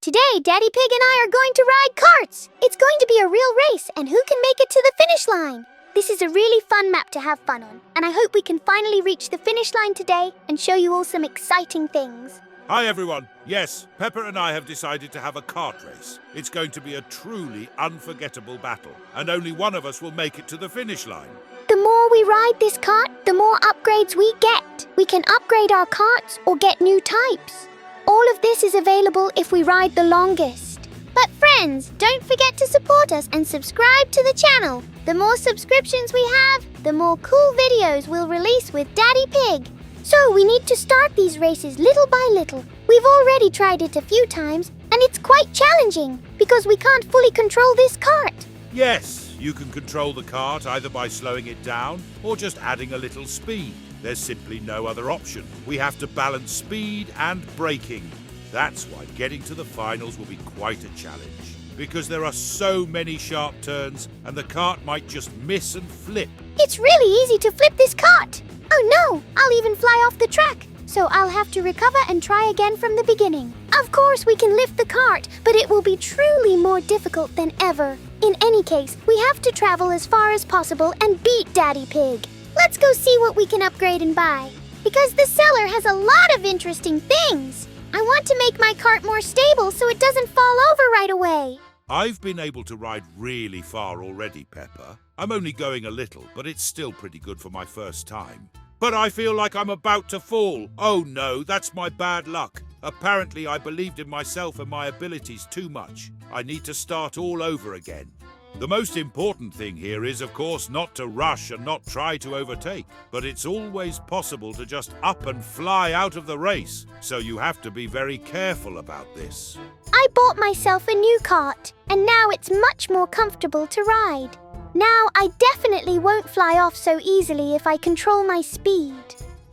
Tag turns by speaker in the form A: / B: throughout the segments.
A: Today, Daddy Pig and I are going to ride karts. It's going to be a real race, and who can make it to the finish line? This is a really fun map to have fun on, and I hope we can finally reach the finish line today and show you all some exciting things.
B: Hi everyone. Yes, Peppa and I have decided to have a kart race. It's going to be a truly unforgettable battle, and only one of us will make it to the finish line.
A: The more we ride this kart, the more upgrades we get. We can upgrade our karts or get new types. All of this is available if we ride the longest. But friends, don't forget to support us and subscribe to the channel. The more subscriptions we have, the more cool videos we'll release with Daddy Pig. So we need to start these races little by little. We've already tried it a few times, and it's quite challenging because we can't fully control this kart.
B: Yes, you can control the kart either by slowing it down or just adding a little speed. There's simply no other option. We have to balance speed and braking. That's why getting to the finals will be quite a challenge, because there are so many sharp turns and the kart might just miss and flip.
A: It's really easy to flip this kart. Oh no, I'll even fly off the track. So I'll have to recover and try again from the beginning. Of course we can lift the kart, but it will be truly more difficult than ever. In any case, we have to travel as far as possible and beat Daddy Pig. Let's go see what we can upgrade and buy. Because the seller has a lot of interesting things. I want to make my kart more stable so it doesn't fall over right away.
B: I've been able to ride really far already, Peppa. I'm only going a little, but it's still pretty good for my first time. But I feel like I'm about to fall. Oh no, that's my bad luck. Apparently I believed in myself and my abilities too much. I need to start all over again. The most important thing here is, of course, not to rush and not try to overtake. But it's always possible to just up and fly out of the race. So you have to be very careful about this.
A: I bought myself a new kart, and now it's much more comfortable to ride. Now I definitely won't fly off so easily if I control my speed.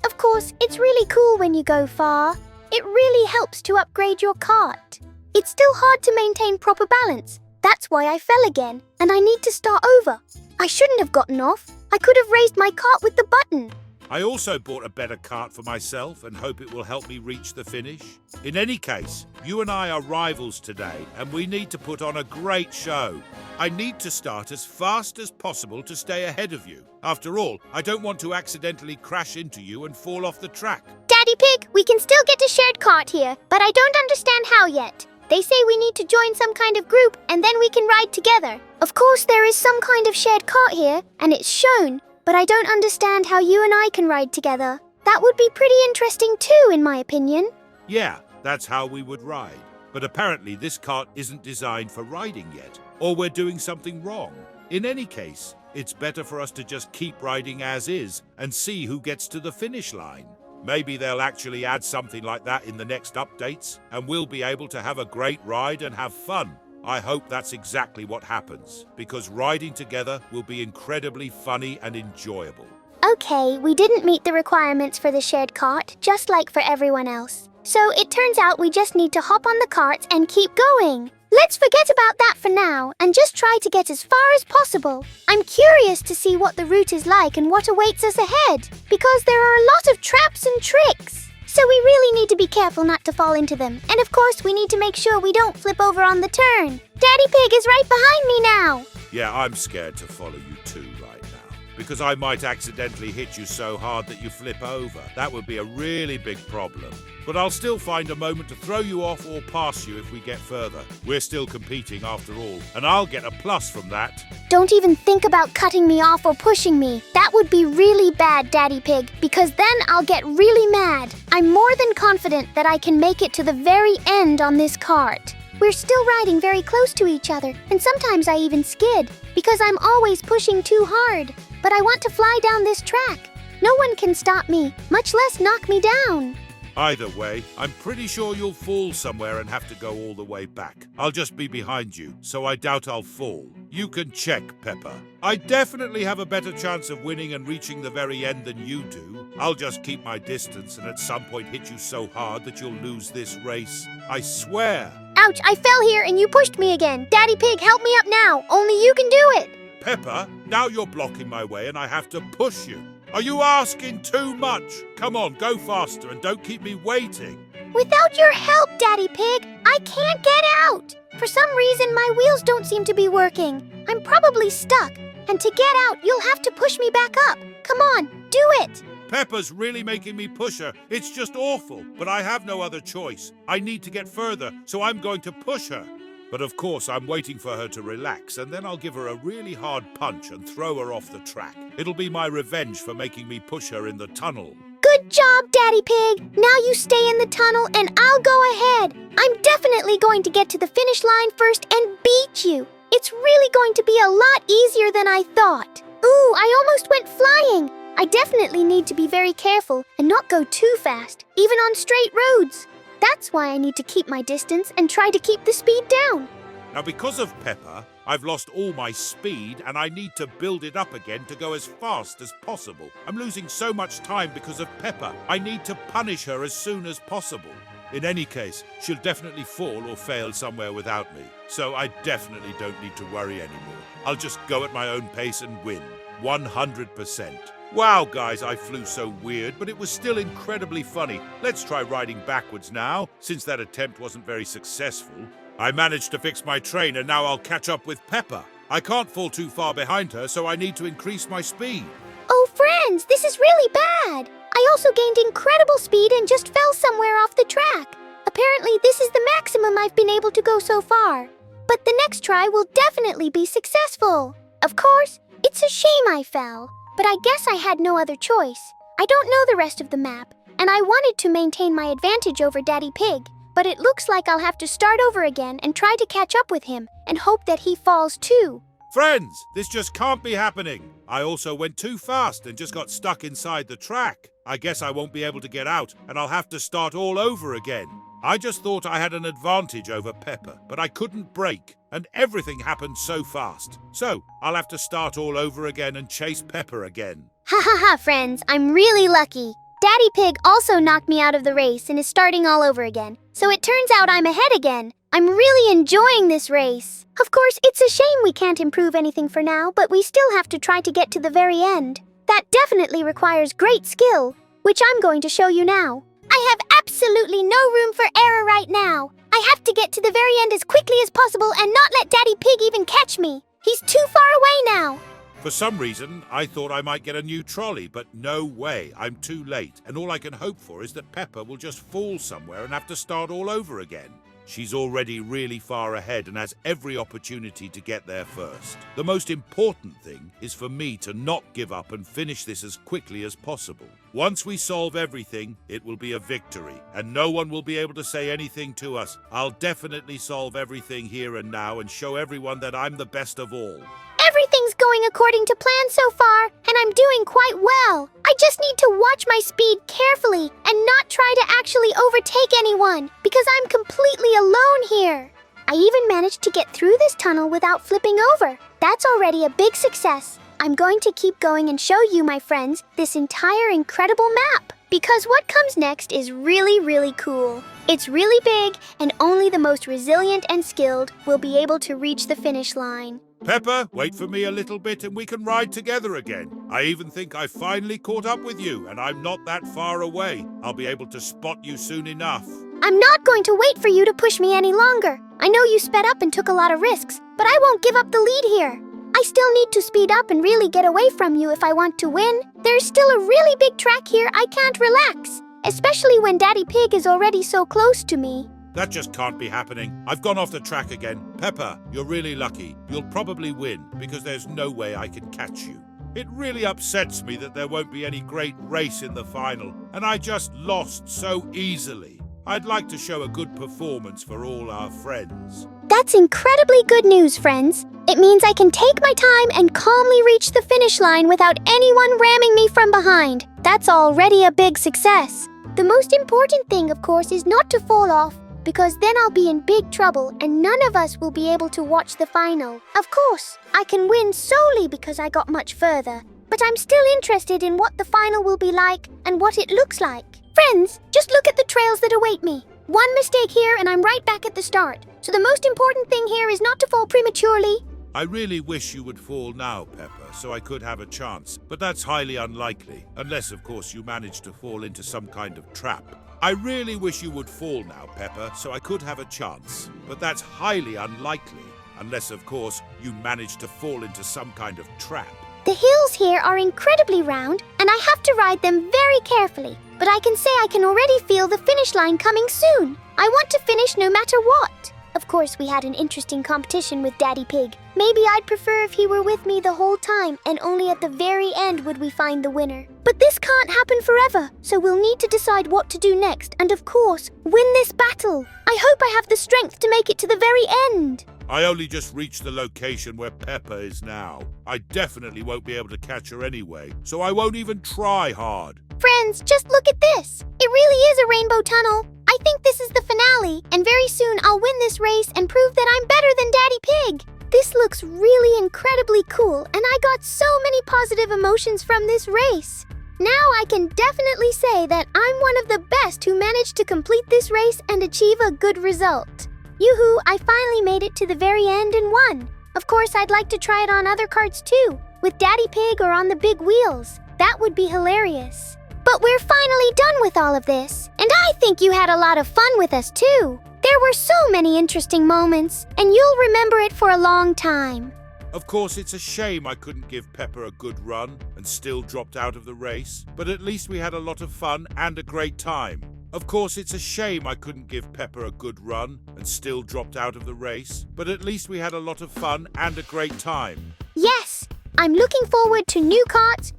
A: Of course, it's really cool when you go far. It really helps to upgrade your kart. It's still hard to maintain proper balance. That's why I fell again, and I need to start over. I shouldn't have gotten off. I could have raised my kart with the button.
B: I also bought a better kart for myself and hope it will help me reach the finish. In any case, you and I are rivals today, and we need to put on a great show. I need to start as fast as possible to stay ahead of you. After all, I don't want to accidentally crash into you and fall off the track.
A: Daddy Pig, we can still get a shared kart here, but I don't understand how yet. They say we need to join some kind of group and then we can ride together. Of course, there is some kind of shared kart here, and it's shown, but I don't understand how you and I can ride together. That would be pretty interesting too, in my opinion.
B: Yeah, that's how we would ride. But apparently this kart isn't designed for riding yet, or we're doing something wrong. In any case, it's better for us to just keep riding as is and see who gets to the finish line. Maybe they'll actually add something like that in the next updates, and we'll be able to have a great ride and have fun. I hope that's exactly what happens, because riding together will be incredibly funny and enjoyable.
A: Okay, we didn't meet the requirements for the shared kart, just like for everyone else. So it turns out we just need to hop on the karts and keep going. Let's forget about that for now and just try to get as far as possible. I'm curious to see what the route is like and what awaits us ahead, because there are a lot of traps and tricks. So we really need to be careful not to fall into them. And of course, we need to make sure we don't flip over on the turn. Daddy Pig is right behind me now.
B: Yeah, I'm scared to follow you too right now, because I might accidentally hit you so hard that you flip over. That would be a really big problem. But I'll still find a moment to throw you off or pass you if we get further. We're still competing after all, and I'll get a plus from that.
A: Don't even think about cutting me off or pushing me. That would be really bad, Daddy Pig, because then I'll get really mad. I'm more than confident that I can make it to the very end on this kart. We're still riding very close to each other, and sometimes I even skid, because I'm always pushing too hard. But I want to fly down this track. No one can stop me, much less knock me down.
B: Either way, I'm pretty sure you'll fall somewhere and have to go all the way back. I'll just be behind you, so I doubt I'll fall. You can check, Peppa. I definitely have a better chance of winning and reaching the very end than you do. I'll just keep my distance and at some point hit you so hard that you'll lose this race. I swear.
A: Ouch, I fell here and you pushed me again. Daddy Pig, help me up now. Only you can do it.
B: Peppa, now you're blocking my way and I have to push you. Are you asking too much? Come on, go faster and don't keep me waiting.
A: Without your help, Daddy Pig, I can't get out. For some reason, my wheels don't seem to be working. I'm probably stuck. And to get out, you'll have to push me back up. Come on, do it.
B: Peppa's really making me push her. It's just awful, but I have no other choice. I need to get further, so I'm going to push her. But of course, I'm waiting for her to relax, and then I'll give her a really hard punch and throw her off the track. It'll be my revenge for making me push her in the tunnel.
A: Good job, Daddy Pig. Now you stay in the tunnel and I'll go ahead. I'm definitely going to get to the finish line first and beat you. It's really going to be a lot easier than I thought. Ooh, I almost went flying. I definitely need to be very careful and not go too fast, even on straight roads. That's why I need to keep my distance and try to keep the speed down.
B: Now, because of Peppa, I've lost all my speed and I need to build it up again to go as fast as possible. I'm losing so much time because of Peppa. I need to punish her as soon as possible. In any case, she'll definitely fall or fail somewhere without me, so I definitely don't need to worry anymore. I'll just go at my own pace and win. 100%. Wow, guys, I flew so weird, but it was still incredibly funny. Let's try riding backwards now, since that attempt wasn't very successful. I managed to fix my train, and now I'll catch up with Peppa. I can't fall too far behind her, so I need to increase my speed.
A: Oh, friends, this is really bad. I also gained incredible speed and just fell somewhere off the track. Apparently, this is the maximum I've been able to go so far. But the next try will definitely be successful. Of course, it's a shame I fell, but I guess I had no other choice. I don't know the rest of the map, and I wanted to maintain my advantage over Daddy Pig, but it looks like I'll have to start over again and try to catch up with him and hope that he falls too.
B: Friends, this just can't be happening. I also went too fast and just got stuck inside the track. I guess I won't be able to get out, and I'll have to start all over again. I just thought I had an advantage over Peppa, but I couldn't brake, and everything happened so fast. So, I'll have to start all over again and chase Peppa again.
A: Ha ha ha, friends, I'm really lucky. Daddy Pig also knocked me out of the race and is starting all over again. So it turns out I'm ahead again. I'm really enjoying this race. Of course, it's a shame we can't improve anything for now, but we still have to try to get to the very end. That definitely requires great skill, which I'm going to show you now. I have absolutely no room for error right now. I have to get to the very end as quickly as possible and not let Daddy Pig even catch me. He's too far away now.
B: For some reason, I thought I might get a new trolley, but no way, I'm too late, and all I can hope for is that Peppa will just fall somewhere and have to start all over again. She's already really far ahead and has every opportunity to get there first. The most important thing is for me to not give up and finish this as quickly as possible. Once we solve everything, it will be a victory, and no one will be able to say anything to us. I'll definitely solve everything here and now and show everyone that I'm the best of all.
A: Everything's going according to plan so far, and I'm doing quite well. I just need to watch my speed carefully and not try to actually overtake anyone, because I'm completely alone here. I even managed to get through this tunnel without flipping over. That's already a big success. I'm going to keep going and show you, my friends, this entire incredible map, because what comes next is really, really cool. It's really big, and only the most resilient and skilled will be able to reach the finish line.
B: Peppa, wait for me a little bit and we can ride together again. I even think I finally caught up with you, and I'm not that far away. I'll be able to spot you soon enough.
A: I'm not going to wait for you to push me any longer. I know you sped up and took a lot of risks, but I won't give up the lead here. I still need to speed up and really get away from you if I want to win. There's still a really big track here. I can't relax, especially when Daddy Pig is already so close to me.
B: That just can't be happening. I've gone off the track again. Peppa, you're really lucky. You'll probably win, because there's no way I can catch you. It really upsets me that there won't be any great race in the final, and I just lost so easily. I'd like to show a good performance for all our friends.
A: That's incredibly good news, friends. It means I can take my time and calmly reach the finish line without anyone ramming me from behind. That's already a big success. The most important thing, of course, is not to fall off, because then I'll be in big trouble and none of us will be able to watch the final. Of course, I can win solely because I got much further, but I'm still interested in what the final will be like and what it looks like. Friends, just look at the trails that await me. One mistake here and I'm right back at the start. So the most important thing here is not to fall prematurely.
B: I really wish you would fall now, Peppa, so I could have a chance, but that's highly unlikely, unless, of course, you manage to fall into some kind of trap. I really wish you would fall now, Peppa, so I could have a chance. But that's highly unlikely, unless, of course, you manage to fall into some kind of trap.
A: The hills here are incredibly round, and I have to ride them very carefully. But I can say I can already feel the finish line coming soon. I want to finish no matter what. Of course, we had an interesting competition with Daddy Pig. Maybe I'd prefer if he were with me the whole time, and only at the very end would we find the winner. But this can't happen forever, so we'll need to decide what to do next, and of course, win this battle. I hope I have the strength to make it to the very end.
B: I only just reached the location where Peppa is now. I definitely won't be able to catch her anyway, so I won't even try hard.
A: Friends, just look at this. It really is a rainbow tunnel. I think this is the finale, and very soon I'll win this race and prove that I'm better than Daddy Pig. This looks really incredibly cool, and I got so many positive emotions from this race. Now I can definitely say that I'm one of the best who managed to complete this race and achieve a good result. Yoo-hoo, I finally made it to the very end and won. Of course, I'd like to try it on other carts too, with Daddy Pig or on the big wheels. That would be hilarious. But we're finally done with all of this, and I think you had a lot of fun with us too. There were so many interesting moments, and you'll remember it for a long time.
B: Of course, it's a shame I couldn't give Peppa a good run and still dropped out of the race, but at least we had a lot of fun and a great time. Of course, it's a shame I couldn't give Peppa a good run and still dropped out of the race, but at least we had a lot of fun and a great time.
A: Yes, I'm looking forward to new carts,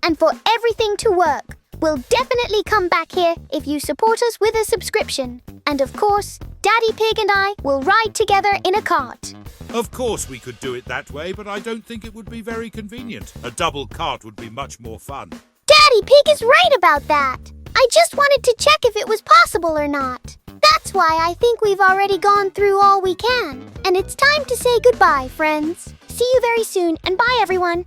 A: and for everything to work. We'll definitely come back here if you support us with a subscription. And of course, Daddy Pig and I will ride together in a cart.
B: Of course we could do it that way, but I don't think it would be very convenient. A double cart would be much more fun.
A: Daddy Pig is right about that. I just wanted to check if it was possible or not. That's why I think we've already gone through all we can. And it's time to say goodbye, friends. See you very soon, and bye, everyone.